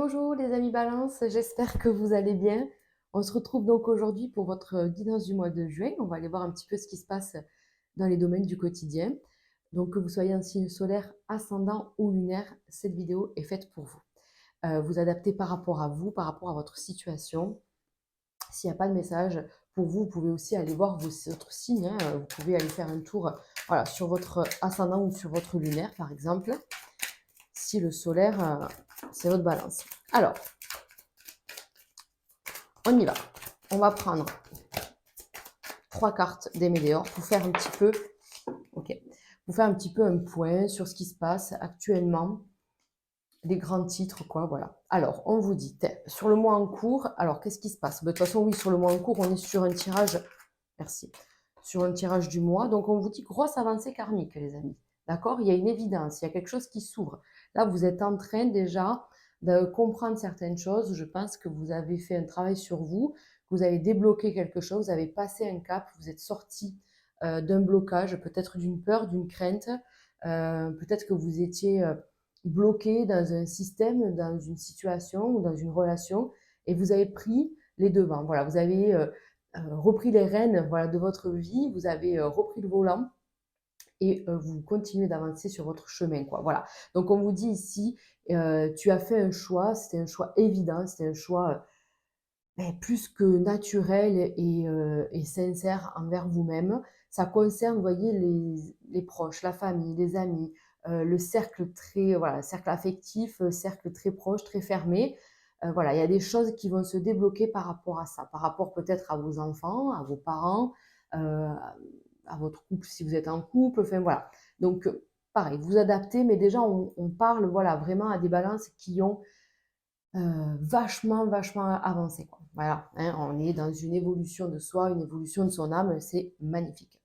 Bonjour les amis Balance, j'espère que vous allez bien. On se retrouve donc aujourd'hui pour votre guidance du mois de juin. On va aller voir un petit peu ce qui se passe dans les domaines du quotidien. Donc que vous soyez un signe solaire, ascendant ou lunaire, cette vidéo est faite pour vous. Vous adaptez par rapport à vous, par rapport à votre situation. S'il n'y a pas de message pour vous, vous pouvez aussi aller voir votre signe, hein. Vous pouvez aller faire un tour voilà, sur votre ascendant ou sur votre lunaire par exemple. Si le solaire, c'est votre balance. Alors, on y va. On va prendre 3 cartes des météores pour faire un petit peu, ok, pour faire un petit peu un point sur ce qui se passe actuellement, les grands titres, quoi, voilà. Alors, on vous dit, sur le mois en cours, alors qu'est-ce qui se passe? De toute façon, oui, sur le mois en cours, on est sur un tirage, merci, sur un tirage du mois. Donc, on vous dit grosse avancée karmique, les amis. D'accord? Il y a une évidence, il y a quelque chose qui s'ouvre. Là, vous êtes en train déjà de comprendre certaines choses. Je pense que vous avez fait un travail sur vous, que vous avez débloqué quelque chose, vous avez passé un cap, vous êtes sorti d'un blocage, peut-être d'une peur, d'une crainte. Peut-être que vous étiez bloqué dans un système, dans une situation ou dans une relation et vous avez pris les devants. Voilà, vous avez repris les rênes voilà, de votre vie, vous avez repris le volant et vous continuez d'avancer sur votre chemin, quoi. Voilà. Donc on vous dit ici, tu as fait un choix, c'était un choix évident, c'était un choix plus que naturel et sincère envers vous-même. Ça concerne, vous voyez, les proches, la famille, les amis, le cercle très, voilà, cercle affectif, cercle très proche, très fermé. Voilà, il y a des choses qui vont se débloquer par rapport à ça, par rapport peut-être à vos enfants, à vos parents, à votre couple si vous êtes en couple, enfin voilà. Donc, pareil, vous adaptez, mais déjà on parle voilà, vraiment à des balances qui ont vachement avancé, quoi. Voilà, hein, on est dans une évolution de soi, une évolution de son âme, c'est magnifique.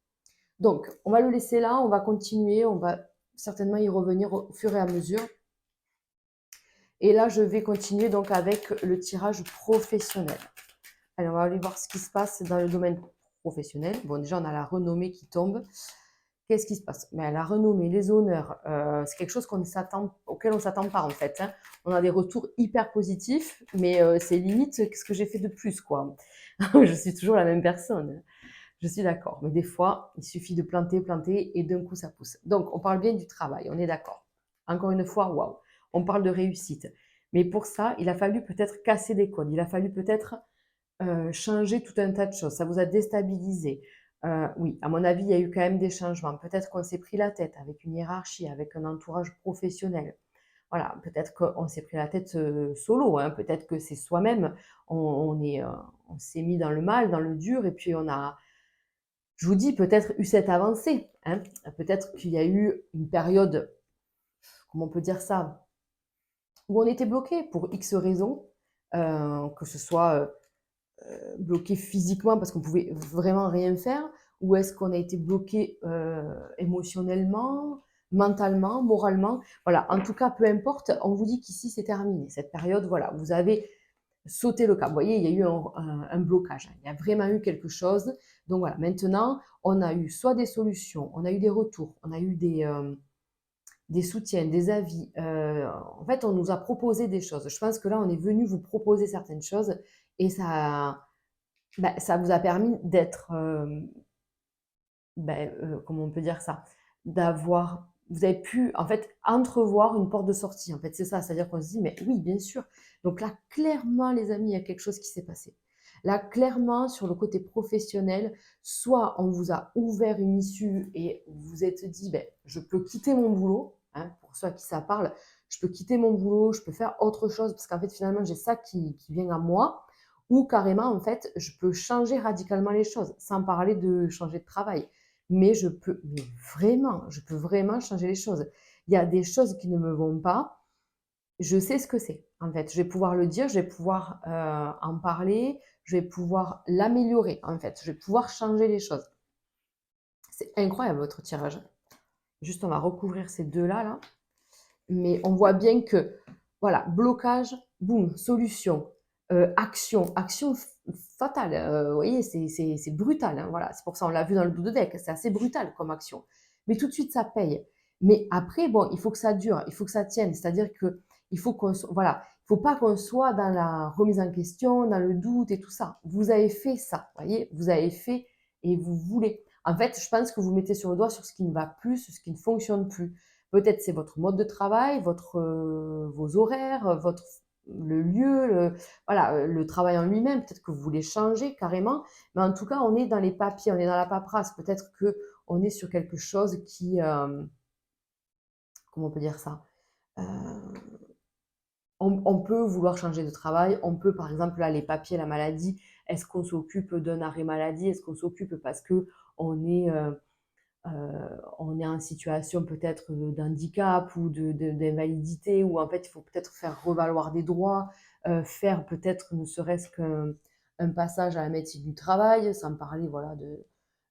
Donc, on va le laisser là, on va continuer, on va certainement y revenir au fur et à mesure. Et là, je vais continuer donc avec le tirage professionnel. Allez, on va aller voir ce qui se passe dans le domaine professionnel. Bon, déjà, on a la renommée qui tombe. Qu'est-ce qui se passe? Mais la renommée, les honneurs, c'est quelque chose auquel on ne s'attend pas en fait, hein. On a des retours hyper positifs, mais c'est limite qu'est-ce que j'ai fait de plus, quoi. Je suis toujours la même personne. Je suis d'accord. Mais des fois, il suffit de planter, et d'un coup, ça pousse. Donc, on parle bien du travail, on est d'accord. Encore une fois, waouh, on parle de réussite. Mais pour ça, il a fallu peut-être casser des codes. Il a fallu peut-être changer tout un tas de choses. Ça vous a déstabilisé. Oui, à mon avis, il y a eu quand même des changements. Peut-être qu'on s'est pris la tête avec une hiérarchie, avec un entourage professionnel. Voilà, peut-être qu'on s'est pris la tête solo, hein. Peut-être que c'est soi-même. On s'est mis dans le mal, dans le dur, et puis on a, je vous dis, peut-être eu cette avancée, hein. Peut-être qu'il y a eu une période, comment on peut dire ça, où on était bloqué pour X raisons, que ce soit bloqué physiquement parce qu'on pouvait vraiment rien faire, ou est-ce qu'on a été bloqué émotionnellement, mentalement, moralement? Voilà, en tout cas, peu importe, on vous dit qu'ici c'est terminé. Cette période, voilà, vous avez sauté le cap. Vous voyez, il y a eu un blocage, hein. Il y a vraiment eu quelque chose. Donc voilà, maintenant, on a eu soit des solutions, on a eu des retours, on a eu des soutiens, des avis. En fait, on nous a proposé des choses. Je pense que là, on est venu vous proposer certaines choses et ça vous a permis d'être, comment on peut dire ça? Vous avez pu, en fait, entrevoir une porte de sortie, en fait, c'est ça. C'est-à-dire qu'on se dit: «Mais oui, bien sûr». Donc là, clairement, les amis, il y a quelque chose qui s'est passé. Là, clairement, sur le côté professionnel, soit on vous a ouvert une issue et vous vous êtes dit: «Beh, je peux quitter mon boulot», hein, pour ceux à qui ça parle. «Je peux quitter mon boulot, je peux faire autre chose parce qu'en fait, finalement, j'ai ça qui vient à moi». Ou carrément, en fait, je peux changer radicalement les choses, sans parler de changer de travail. Mais je peux vraiment changer les choses. Il y a des choses qui ne me vont pas, je sais ce que c'est, en fait. Je vais pouvoir le dire, je vais pouvoir en parler, je vais pouvoir l'améliorer, en fait. Je vais pouvoir changer les choses. C'est incroyable votre tirage. Juste, on va recouvrir ces deux-là, là. Mais on voit bien que, voilà, blocage, boum, solution, action fatale. Vous voyez, c'est brutal, hein, voilà. C'est pour ça, on l'a vu dans le dos de deck, c'est assez brutal comme action. Mais tout de suite, ça paye. Mais après, bon, il faut que ça dure, il faut que ça tienne. C'est-à-dire que il faut qu'on, voilà, faut pas qu'on soit dans la remise en question, dans le doute et tout ça. Vous avez fait ça, voyez, vous avez fait et vous voulez. En fait, je pense que vous mettez sur le doigt sur ce qui ne va plus, sur ce qui ne fonctionne plus. Peut-être c'est votre mode de travail, vos horaires, le lieu, voilà, le travail en lui-même. Peut-être que vous voulez changer carrément, mais en tout cas, on est dans les papiers, on est dans la paperasse. Peut-être que on est sur quelque chose qui, comment on peut dire ça? Euh, on peut vouloir changer de travail, on peut par exemple là les papiers, la maladie, est-ce qu'on s'occupe d'un arrêt maladie, est-ce qu'on s'occupe parce que on est, euh, on est en situation peut-être d'handicap ou d'invalidité, ou en fait il faut peut-être faire revaloir des droits, faire peut-être ne serait-ce qu'un passage à la médecine du travail, sans parler voilà,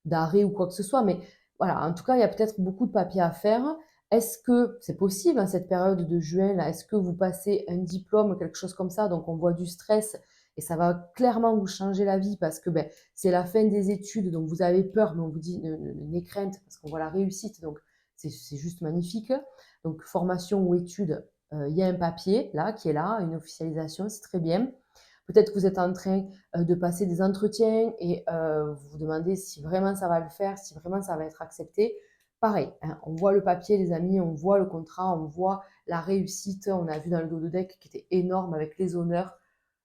d'arrêt ou quoi que ce soit. Mais voilà, en tout cas, il y a peut-être beaucoup de papiers à faire. Est-ce que c'est possible, hein, cette période de juin, là, est-ce que vous passez un diplôme, quelque chose comme ça, donc on voit du stress et ça va clairement vous changer la vie parce que ben, c'est la fin des études, donc vous avez peur, mais on vous dit n'aie crainte parce qu'on voit la réussite, donc c'est juste magnifique. Donc formation ou études, il y a un papier là qui est là, une officialisation, c'est très bien. Peut-être que vous êtes en train de passer des entretiens et vous vous demandez si vraiment ça va le faire, si vraiment ça va être accepté. Pareil, hein, on voit le papier, les amis, on voit le contrat, on voit la réussite. On a vu dans le dos de deck qui était énorme avec les honneurs,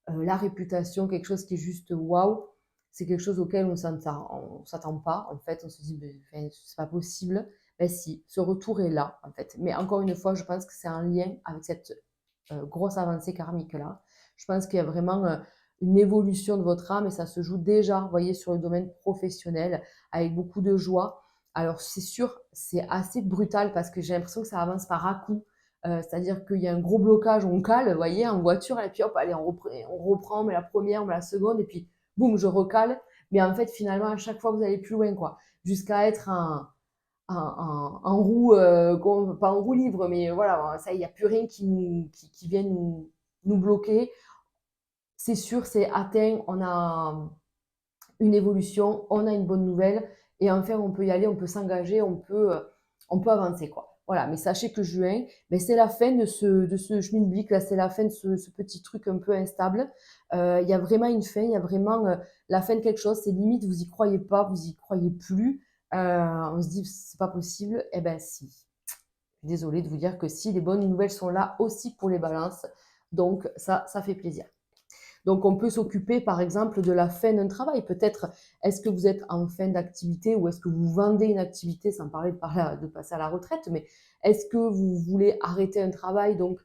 la réputation, quelque chose qui est juste waouh. C'est quelque chose auquel on ne s'attend pas. En fait, on se dit, ben, c'est pas possible. Ben si, ce retour est là, en fait. Mais encore une fois, je pense que c'est en lien avec cette grosse avancée karmique là. Je pense qu'il y a vraiment une évolution de votre âme et ça se joue déjà, vous voyez, sur le domaine professionnel avec beaucoup de joie. Alors c'est sûr, c'est assez brutal parce que j'ai l'impression que ça avance par à-coups. C'est-à-dire qu'il y a un gros blocage, on cale, vous voyez, en voiture, et puis hop, allez, on reprend, on met la première, on met la seconde, et puis boum, je recale. Mais en fait, finalement, à chaque fois, vous allez plus loin, quoi. Jusqu'à être en roue, pas en roue libre, mais voilà, ça, il n'y a plus rien qui vient nous bloquer. C'est sûr, c'est atteint, on a une évolution, on a une bonne nouvelle, et enfin, on peut y aller, on peut s'engager, on peut avancer, quoi. Voilà, mais sachez que juin, ben, c'est la fin de ce schmilblick, là, c'est la fin de ce petit truc un peu instable. Il y a vraiment une fin, il y a vraiment la fin de quelque chose, c'est limite, vous y croyez pas, vous y croyez plus. On se dit, c'est pas possible. Eh ben si. Désolée de vous dire que si, les bonnes nouvelles sont là aussi pour les balances. Donc ça fait plaisir. Donc on peut s'occuper par exemple de la fin d'un travail. Peut-être est-ce que vous êtes en fin d'activité ou est-ce que vous vendez une activité, sans parler de passer à la retraite, mais est-ce que vous voulez arrêter un travail, donc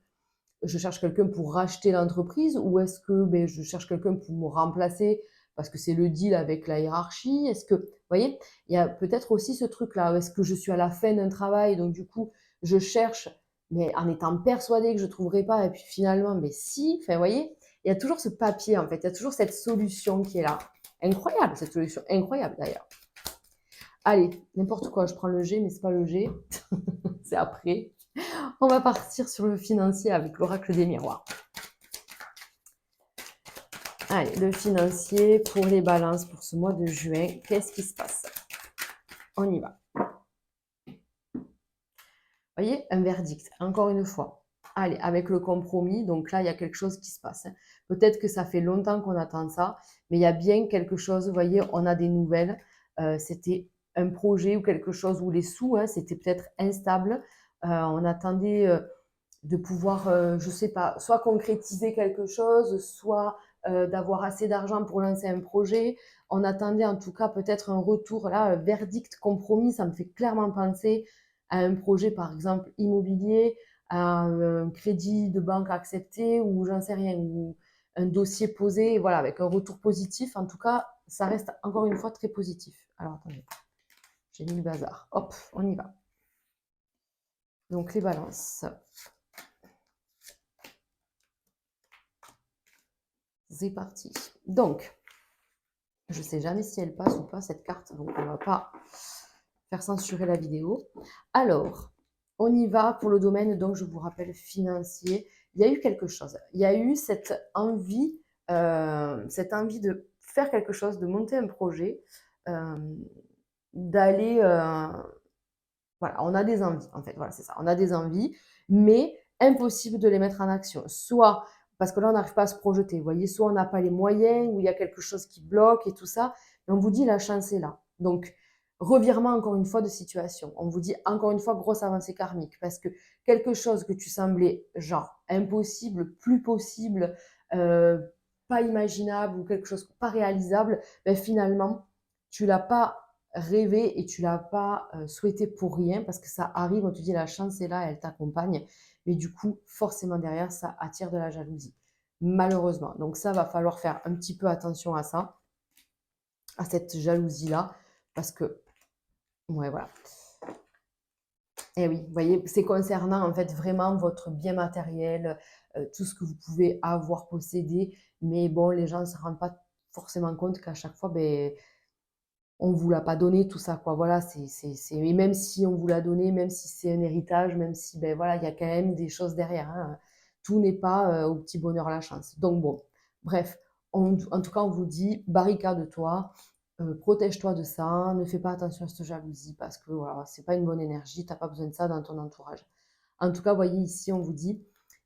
je cherche quelqu'un pour racheter l'entreprise, ou est-ce que ben, je cherche quelqu'un pour me remplacer parce que c'est le deal avec la hiérarchie? Est-ce que, vous voyez, il y a peut-être aussi ce truc-là. Est-ce que je suis à la fin d'un travail, donc du coup, je cherche, mais en étant persuadée que je ne trouverai pas, et puis finalement, mais si, enfin, vous voyez, il y a toujours ce papier, en fait, il y a toujours cette solution qui est là. Incroyable, cette solution, incroyable d'ailleurs. Allez, n'importe quoi, je prends le G, mais c'est pas le G, c'est après. On va partir sur le financier avec l'oracle des miroirs. Allez, le financier pour les balances pour ce mois de juin. Qu'est-ce qui se passe? On y va. Vous voyez, un verdict, encore une fois. Allez, avec le compromis, donc là, il y a quelque chose qui se passe. Peut-être que ça fait longtemps qu'on attend ça, mais il y a bien quelque chose, vous voyez, on a des nouvelles. C'était un projet ou quelque chose où les sous, hein, c'était peut-être instable. On attendait de pouvoir, je ne sais pas, soit concrétiser quelque chose, soit d'avoir assez d'argent pour lancer un projet. On attendait en tout cas peut-être un retour, là, verdict, compromis, ça me fait clairement penser à un projet, par exemple, immobilier, à un crédit de banque accepté, ou j'en sais rien, ou un dossier posé, voilà, avec un retour positif. En tout cas, ça reste encore une fois très positif. Alors, attendez, j'ai mis le bazar. Hop, on y va. Donc, les balances. C'est parti. Donc, je ne sais jamais si elle passe ou pas, cette carte, donc on ne va pas faire censurer la vidéo. Alors, on y va pour le domaine, donc je vous rappelle, financier. Il y a eu quelque chose. Il y a eu cette envie de faire quelque chose, de monter un projet, d'aller... voilà, on a des envies, en fait. Voilà, c'est ça. On a des envies, mais impossible de les mettre en action. Soit parce que là, on n'arrive pas à se projeter. Vous voyez, soit on n'a pas les moyens, ou il y a quelque chose qui bloque et tout ça. Mais on vous dit, la chance est là. Donc, revirement encore une fois de situation. On vous dit encore une fois, grosse avancée karmique, parce que quelque chose que tu semblais genre impossible, plus possible, pas imaginable ou quelque chose pas réalisable, ben finalement, tu l'as pas rêvé et tu l'as pas souhaité pour rien parce que ça arrive, on te dit la chance est là, elle t'accompagne, mais du coup, forcément derrière, ça attire de la jalousie, malheureusement. Donc ça, va falloir faire un petit peu attention à ça, à cette jalousie-là, parce que, ouais, voilà. Et oui, vous voyez, c'est concernant en fait vraiment votre bien matériel, tout ce que vous pouvez avoir possédé. Mais bon, les gens ne se rendent pas forcément compte qu'à chaque fois, ben, on ne vous l'a pas donné tout ça, quoi. Voilà, et même si on vous l'a donné, même si c'est un héritage, même si, ben voilà, il y a quand même des choses derrière, hein. Tout n'est pas au petit bonheur la chance. Donc bon, bref, en tout cas, on vous dit, barricade-toi, protège-toi de ça, ne fais pas attention à cette jalousie parce que voilà, c'est pas une bonne énergie, tu as pas besoin de ça dans ton entourage. En tout cas, vous voyez ici, on vous dit,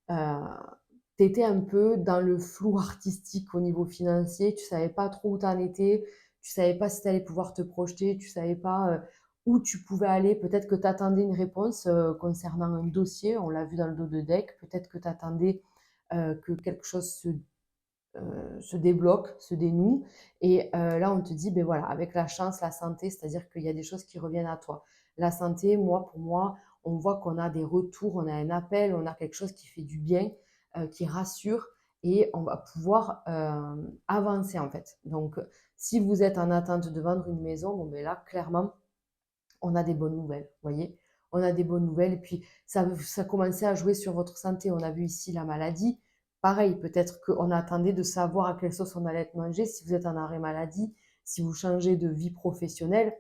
tu étais un peu dans le flou artistique au niveau financier, tu savais pas trop où tu en étais, tu savais pas si tu allais pouvoir te projeter, tu savais pas où tu pouvais aller. Peut-être que tu attendais une réponse concernant un dossier, on l'a vu dans le dos de deck, peut-être que tu attendais que quelque chose se débloque, se dénoue. Et là, on te dit, ben voilà, avec la chance, la santé, c'est-à-dire qu'il y a des choses qui reviennent à toi. La santé, pour moi, on voit qu'on a des retours, on a un appel, on a quelque chose qui fait du bien, qui rassure, et on va pouvoir avancer en fait. Donc, si vous êtes en attente de vendre une maison, bon, ben là, clairement, on a des bonnes nouvelles, vous voyez. On a des bonnes nouvelles, et puis ça commençait à jouer sur votre santé. On a vu ici la maladie. Pareil, peut-être qu'on attendait de savoir à quelle sauce on allait être mangé. Si vous êtes en arrêt maladie, si vous changez de vie professionnelle,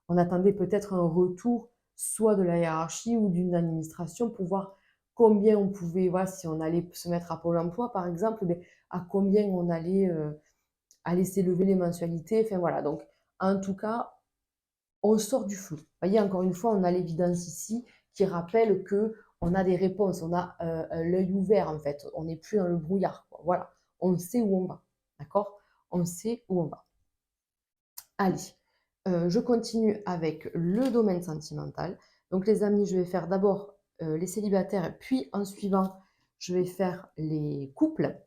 on attendait peut-être un retour, soit de la hiérarchie ou d'une administration, pour voir combien on pouvait, voilà, si on allait se mettre à Pôle emploi, par exemple, mais à combien on allait aller s'élever les mensualités. Enfin voilà, donc en tout cas, on sort du flou. Vous voyez, encore une fois, on a l'évidence ici qui rappelle que on a des réponses, on a l'œil ouvert en fait, on n'est plus dans le brouillard, quoi. Voilà, on sait où on va, d'accord? On sait où on va. Allez, je continue avec le domaine sentimental. Donc les amis, je vais faire d'abord les célibataires, puis en suivant, je vais faire les couples.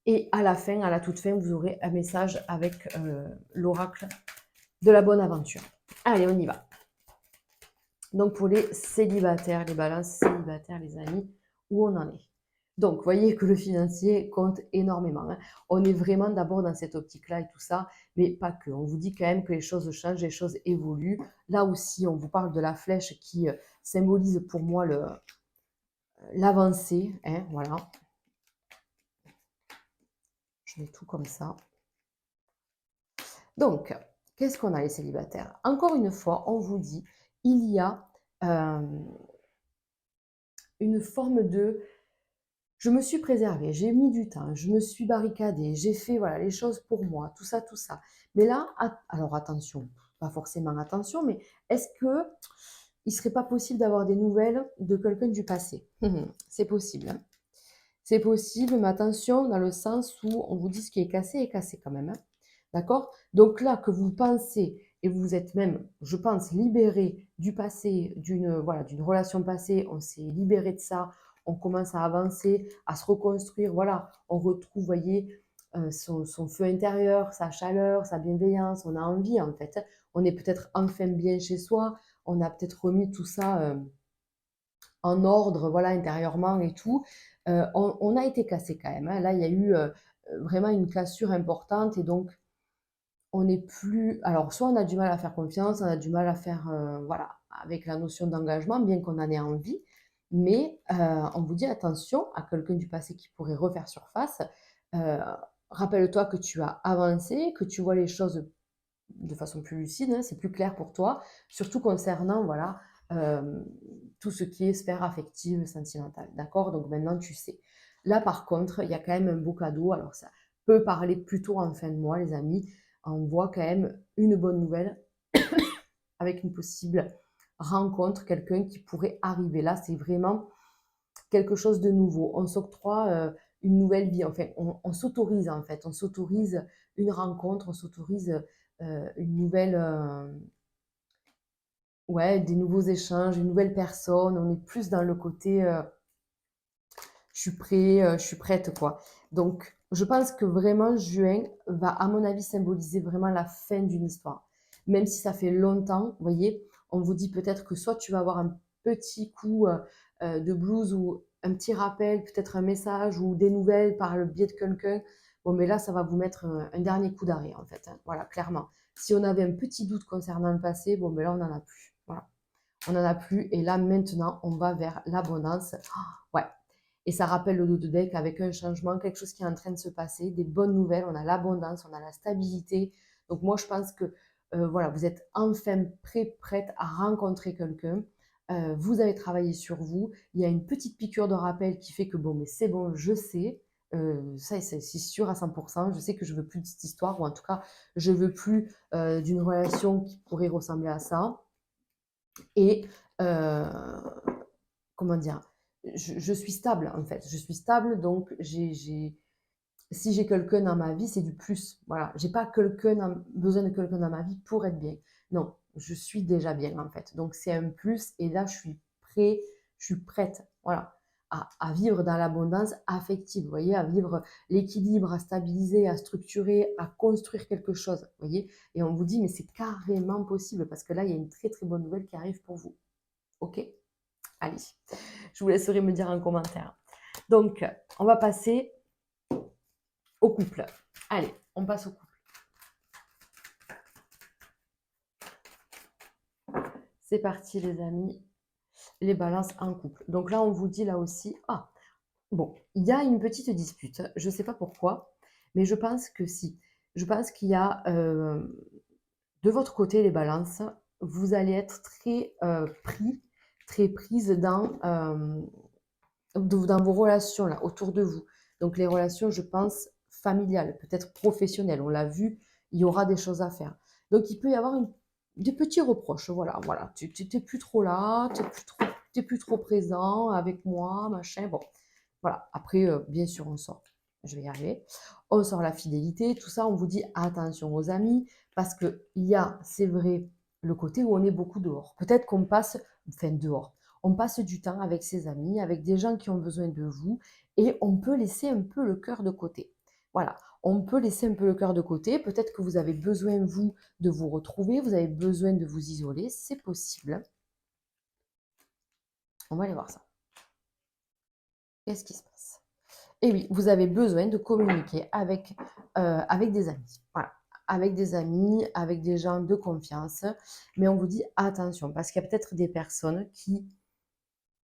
Et à la fin, à la toute fin, vous aurez un message avec l'oracle de la bonne aventure. Allez, on y va. Donc pour les célibataires, les balances célibataires, les amis, où on en est. Donc, vous voyez que le financier compte énormément, hein. On est vraiment d'abord dans cette optique-là et tout ça, mais pas que. On vous dit quand même que les choses changent, les choses évoluent. Là aussi, on vous parle de la flèche qui symbolise pour moi l'avancée, hein, voilà. Je mets tout comme ça. Donc, qu'est-ce qu'on a les célibataires? Encore une fois, on vous dit, il y a une forme de je me suis préservée, j'ai mis du temps, je me suis barricadée, j'ai fait voilà, les choses pour moi, tout ça, tout ça. Mais là, alors attention, pas forcément attention, mais est-ce que il serait pas possible d'avoir des nouvelles de quelqu'un du passé? C'est possible, hein. C'est possible, mais attention dans le sens où on vous dit ce qui est cassé quand même, hein. D'accord? Donc là, que vous pensez et vous êtes même, je pense, libéré du passé, voilà, d'une relation passée, on s'est libéré de ça, on commence à avancer, à se reconstruire, voilà, on retrouve, voyez, son feu intérieur, sa chaleur, sa bienveillance, on a envie en fait, hein. On est peut-être enfin bien chez soi, on a peut-être remis tout ça en ordre, voilà, intérieurement et tout. On a été cassé quand même, hein. Là, il y a eu vraiment une cassure importante, et donc on n'est plus. Alors, soit on a du mal à faire confiance, on a du mal à faire, voilà, avec la notion d'engagement, bien qu'on en ait envie. Mais on vous dit attention à quelqu'un du passé qui pourrait refaire surface. Euh, Rappelle-toi que tu as avancé, que tu vois les choses de façon plus lucide, hein, c'est plus clair pour toi, surtout concernant voilà, euh, tout ce qui est sphère affective, sentimentale. D'accord? Donc maintenant, tu sais. Là, par contre, il y a quand même un beau cadeau. Alors, ça peut parler plutôt en fin de mois, les amis. On voit quand même une bonne nouvelle avec une possible rencontre, quelqu'un qui pourrait arriver. Là, c'est vraiment quelque chose de nouveau. On s'octroie une nouvelle vie. Enfin, on s'autorise en fait, on s'autorise une rencontre, on s'autorise une nouvelle, ouais, des nouveaux échanges, une nouvelle personne. On est plus dans le côté je suis prêt, je suis prête, quoi. Donc, je pense que vraiment, juin va, à mon avis, symboliser vraiment la fin d'une histoire. Même si ça fait longtemps, vous voyez, on vous dit peut-être que soit tu vas avoir un petit coup de blues ou un petit rappel, peut-être un message ou des nouvelles par le biais de quelqu'un. Bon, mais là, ça va vous mettre un dernier coup d'arrêt, en fait, hein. Voilà, clairement. Si on avait un petit doute concernant le passé, bon, mais là, on n'en a plus. Voilà. On n'en a plus. Et là, maintenant, on va vers l'abondance. Ouais, et ça rappelle le dos de deck avec un changement, quelque chose qui est en train de se passer, des bonnes nouvelles, on a l'abondance, on a la stabilité. Donc moi, je pense que voilà, vous êtes enfin prêt, prête à rencontrer quelqu'un. Vous avez travaillé sur vous. Il y a une petite piqûre de rappel qui fait que bon, mais c'est bon, je sais. Ça, c'est sûr à 100%. Je sais que je veux plus de cette histoire, ou en tout cas, je veux plus d'une relation qui pourrait ressembler à ça. Et comment dire, je suis stable en fait. Je suis stable, donc si j'ai quelqu'un dans ma vie, c'est du plus. Voilà, j'ai pas besoin de quelqu'un dans ma vie pour être bien. Non, je suis déjà bien en fait. Donc c'est un plus et là je suis prêt, je suis prête. Voilà. À vivre dans l'abondance affective, vous voyez, à vivre l'équilibre, à stabiliser, à structurer, à construire quelque chose, vous voyez. Et on vous dit, mais c'est carrément possible parce que là, il y a une très très bonne nouvelle qui arrive pour vous. Ok? Allez, je vous laisserai me dire en commentaire. Donc, on va passer au couple. Allez, on passe au couple. C'est parti, les amis. Les balances en couple. Donc là, on vous dit là aussi, ah, bon, il y a une petite dispute. Je ne sais pas pourquoi, mais je pense que si. Je pense qu'il y a, de votre côté, les balances, vous allez être très pris, très prise dans vos relations là, autour de vous. Donc les relations, je pense, familiales, peut-être professionnelles. On l'a vu, il y aura des choses à faire. Donc il peut y avoir des petits reproches. Voilà, voilà. Tu n'es plus trop là, tu n'es plus trop présent avec moi, machin. Bon, voilà. Après, bien sûr, on sort. Je vais y arriver. On sort la fidélité, tout ça. On vous dit attention aux amis parce que il y a, c'est vrai, le côté où on est beaucoup dehors. Peut-être qu'on passe, enfin dehors, on passe du temps avec ses amis, avec des gens qui ont besoin de vous, et on peut laisser un peu le cœur de côté. Voilà, on peut laisser un peu le cœur de côté. Peut-être que vous avez besoin, vous, de vous retrouver, vous avez besoin de vous isoler, c'est possible. On va aller voir ça. Qu'est-ce qui se passe? Et oui, vous avez besoin de communiquer avec des amis. Voilà, avec des amis, avec des gens de confiance. Mais on vous dit attention, parce qu'il y a peut-être des personnes qui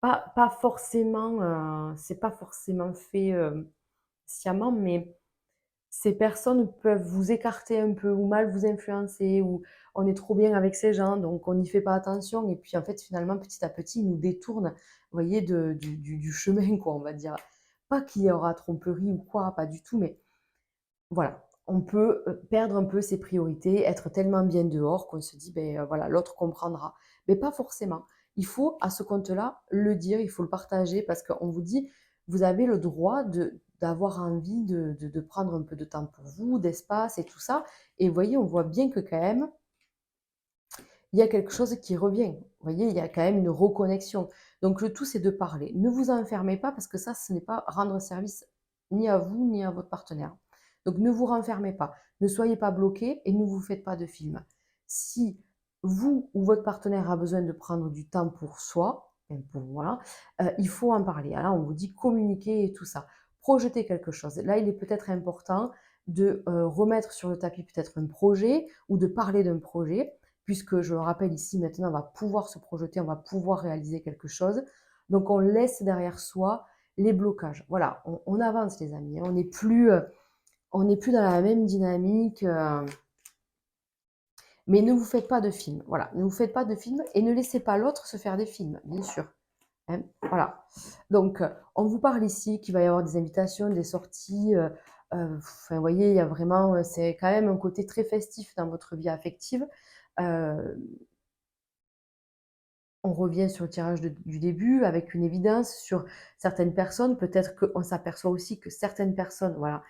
pas forcément, c'est pas forcément fait, sciemment, mais ces personnes peuvent vous écarter un peu ou mal vous influencer ou on est trop bien avec ces gens, donc on n'y fait pas attention et puis en fait, finalement, petit à petit, ils nous détournent, vous voyez, du chemin, quoi, on va dire. Pas qu'il y aura tromperie ou quoi, pas du tout, mais voilà, on peut, perdre un peu ses priorités, être tellement bien dehors qu'on se dit: «Beh, voilà, l'autre comprendra». Mais pas forcément. Il faut, à ce compte-là, le dire, il faut le partager parce qu'on vous dit: «Vous avez le droit d'avoir envie de prendre un peu de temps pour vous, d'espace et tout ça» et vous voyez, on voit bien que quand même, il y a quelque chose qui revient. Vous voyez, il y a quand même une reconnexion. Donc le tout, c'est de parler. Ne vous enfermez pas parce que ça, ce n'est pas rendre service ni à vous ni à votre partenaire. Donc ne vous renfermez pas. Ne soyez pas bloqué et ne vous faites pas de film. Si vous ou votre partenaire a besoin de prendre du temps pour soi, voilà, il faut en parler. Alors, on vous dit communiquer et tout ça. Projeter quelque chose. Là, il est peut-être important de remettre sur le tapis peut-être un projet ou de parler d'un projet puisque je le rappelle ici, maintenant, on va pouvoir se projeter, on va pouvoir réaliser quelque chose. Donc, on laisse derrière soi les blocages. Voilà, on avance, les amis, hein. On n'est plus dans la même dynamique. Mais ne vous faites pas de film. Voilà, ne vous faites pas de film et ne laissez pas l'autre se faire des films, bien sûr. Hein, voilà. Donc, on vous parle ici qu'il va y avoir des invitations, des sorties. Enfin, vous voyez, il y a vraiment, c'est quand même un côté très festif dans votre vie affective. Euh, on revient sur le tirage du début avec une évidence sur certaines personnes. Peut-être qu'on s'aperçoit aussi que certaines personnes, voilà,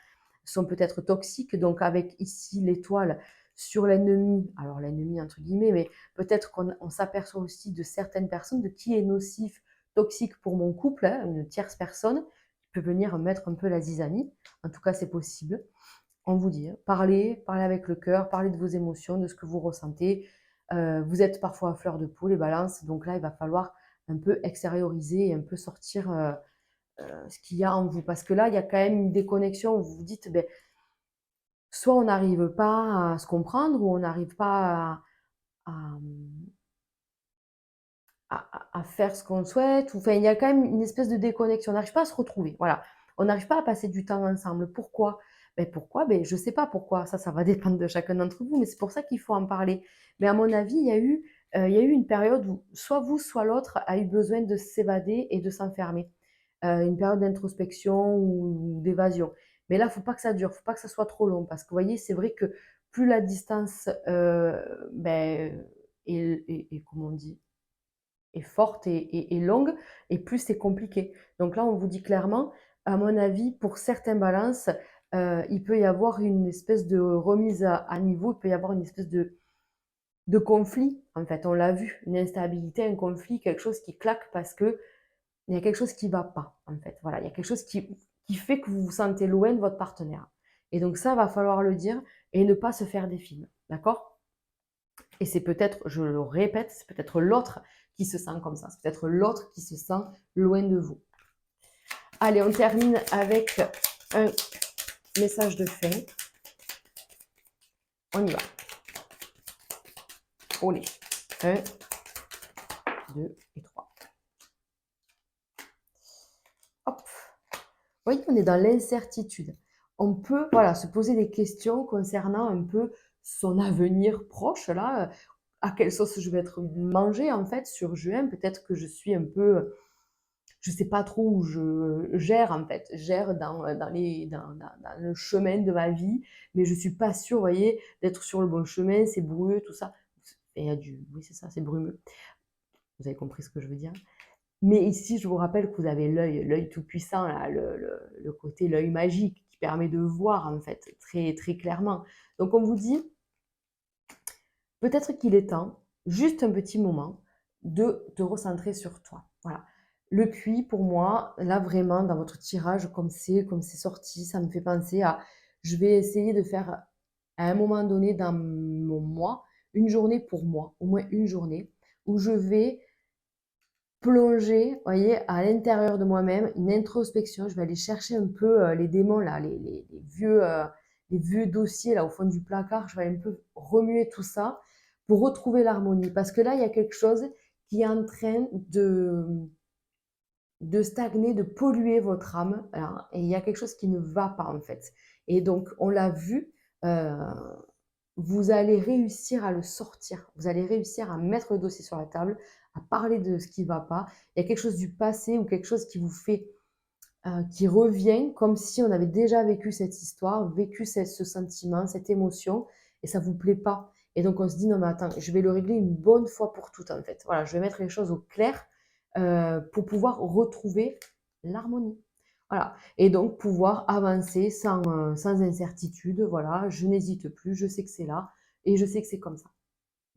sont peut-être toxiques. Donc avec ici l'étoile sur l'ennemi, alors l'ennemi entre guillemets, mais peut-être qu'on s'aperçoit aussi de certaines personnes, de qui est nocif, toxique pour mon couple, hein, une tierce personne, qui peut venir mettre un peu la zizanie. En tout cas, c'est possible. On vous dit, hein, parlez avec le cœur, parlez de vos émotions, de ce que vous ressentez. Vous êtes parfois à fleur de peau, les balances, donc là, il va falloir un peu extérioriser et un peu sortir ce qu'il y a en vous. Parce que là, il y a quand même une déconnexion où vous vous dites, ben, soit on n'arrive pas à se comprendre, ou on n'arrive pas à, à faire ce qu'on souhaite. Enfin, il y a quand même une espèce de déconnexion. On n'arrive pas à se retrouver. Voilà. On n'arrive pas à passer du temps ensemble. Pourquoi? Pourquoi? Je ne sais pas pourquoi. Ça va dépendre de chacun d'entre vous, mais c'est pour ça qu'il faut en parler. Mais à mon avis, il y a eu une période où soit vous, soit l'autre a eu besoin de s'évader et de s'enfermer. Une période d'introspection ou d'évasion. Mais là, il ne faut pas que ça dure, il ne faut pas que ça soit trop long. Parce que vous voyez, c'est vrai que plus la distance est, comment on dit, est forte et longue, et plus c'est compliqué. Donc là, on vous dit clairement, à mon avis, pour certains balances, il peut y avoir une espèce de remise à niveau, il peut y avoir une espèce de conflit, en fait, on l'a vu, une instabilité, un conflit, quelque chose qui claque parce que il y a quelque chose qui ne va pas, en fait. Voilà, il y a quelque chose qui fait que vous vous sentez loin de votre partenaire. Et donc ça, va falloir le dire et ne pas se faire des films, d'accord? Et c'est peut-être, je le répète, c'est peut-être l'autre qui se sent comme ça. C'est peut-être l'autre qui se sent loin de vous. Allez, on termine avec un message de fin. On y va. Allez. 1, 2 et 3. Hop. Vous voyez, on est dans l'incertitude. On peut, voilà, se poser des questions concernant un peu son avenir proche, là. À quelle sauce je vais être mangée, en fait, sur juin. Peut-être que je suis un peu, je ne sais pas trop où je gère, en fait. Gère dans le chemin de ma vie, mais je ne suis pas sûre, vous voyez, d'être sur le bon chemin. C'est bruyeux, tout ça. Et il y a oui, c'est ça, c'est brumeux. Vous avez compris ce que je veux dire. Mais ici, je vous rappelle que vous avez l'œil tout puissant, là, le côté, l'œil magique qui permet de voir, en fait, très, très clairement. Donc, on vous dit, peut-être qu'il est temps, juste un petit moment, de te recentrer sur toi. Voilà. Le puits, pour moi, là, vraiment, dans votre tirage, comme c'est sorti, ça me fait penser à, je vais essayer de faire, à un moment donné, dans mon mois, une journée pour moi, au moins une journée, où je vais plonger, voyez, à l'intérieur de moi-même, une introspection. Je vais aller chercher un peu les démons, là, les vieux dossiers là, au fond du placard. Je vais un peu remuer tout ça pour retrouver l'harmonie. Parce que là, il y a quelque chose qui est en train de stagner, de polluer votre âme. Hein, et il y a quelque chose qui ne va pas, en fait. Et donc, on l'a vu, euh, vous allez réussir à le sortir. Vous allez réussir à mettre le dossier sur la table, à parler de ce qui ne va pas. Il y a quelque chose du passé ou quelque chose qui vous fait, qui revient comme si on avait déjà vécu cette histoire, vécu ce sentiment, cette émotion, et ça ne vous plaît pas. Et donc on se dit, non mais attends, je vais le régler une bonne fois pour toutes, en fait. Voilà, je vais mettre les choses au clair pour pouvoir retrouver l'harmonie. Voilà. Et donc pouvoir avancer sans incertitude. Voilà, je n'hésite plus, je sais que c'est là et je sais que c'est comme ça.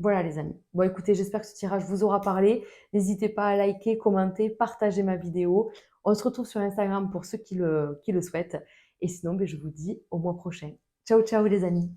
Voilà les amis. Bon écoutez, j'espère que ce tirage vous aura parlé. N'hésitez pas à liker, commenter, partager ma vidéo. On se retrouve sur Instagram pour ceux qui le souhaitent. Et sinon, je vous dis au mois prochain. Ciao, ciao les amis.